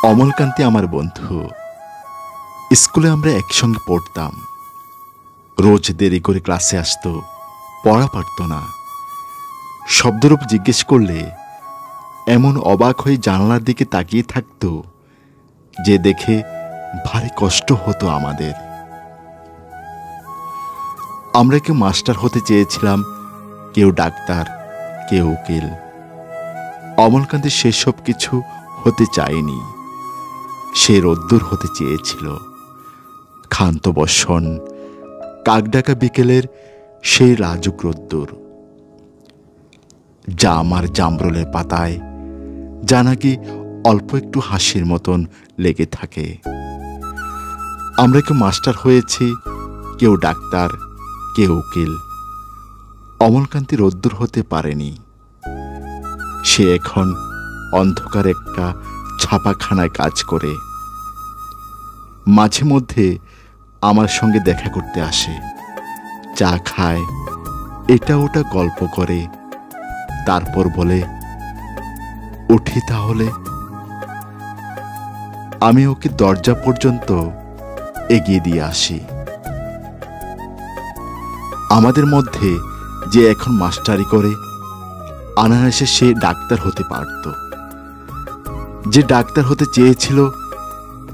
অমলকান্তি আমার বন্ধু। স্কুলে আমরা একসঙ্গে পড়তাম। রোজ দেরি করে ক্লাসে আসতো, পড়া পারত না। শব্দরূপ জিজ্ঞেস করলে এমন অবাক হয়ে জানালার দিকে তাকিয়ে থাকতো যে দেখে ভারী কষ্ট হতো আমাদের। আমরা কেউ মাস্টার হতে চেয়েছিলাম, কেউ ডাক্তার, কেউ উকিল। অমলকান্তি সেসব কিছু হতে চায়নি। সে রোদ্দুর হতে চেয়েছিল। ক্ষান্ত বর্ষণ, কাকডাকা বিকেলের সেই লাজুক রোদ্দুর, যা আমার জামরুলের পাতায় যা নাকি অল্প একটু হাসির মতন লেগে থাকে। আমরা কেউ মাস্টার হয়েছি, কেউ ডাক্তার, কেউ উকিল। অমলকান্তি রোদ্দুর হতে পারেনি। সে এখন অন্ধকার একটা ছাপাখানায় কাজ করে। মাঝে মধ্যে আমার সঙ্গে দেখা করতে আসে, চা খায়, এটা ওটা গল্প করে, তারপর বলে, উঠি তাহলে। আমি ওকে দরজা পর্যন্ত এগিয়ে দিয়ে আসি। আমাদের মধ্যে যে এখন মাস্টারি করে, অনায়াসে সে ডাক্তার হতে পারত। যে ডাক্তার হতে চেয়েছিল,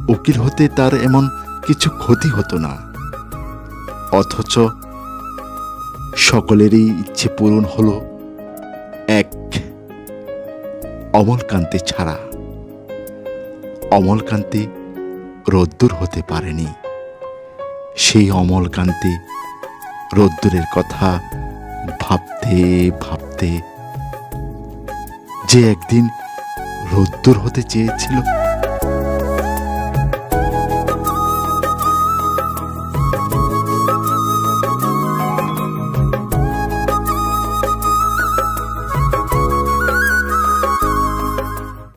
উকিল হতে তার এমন কিছু ক্ষতি হতো না। অথচ সকলেরই ইচ্ছে পূরণ হলো, এক অমলকান্তি ছাড়া। অমলকান্তি রোদ্দুর হতে পারেনি। সেই অমলকান্তি রোদ্দুরের কথা ভাবতে ভাবতে যে একদিন রোদ্দুর হতে চেয়েছিল।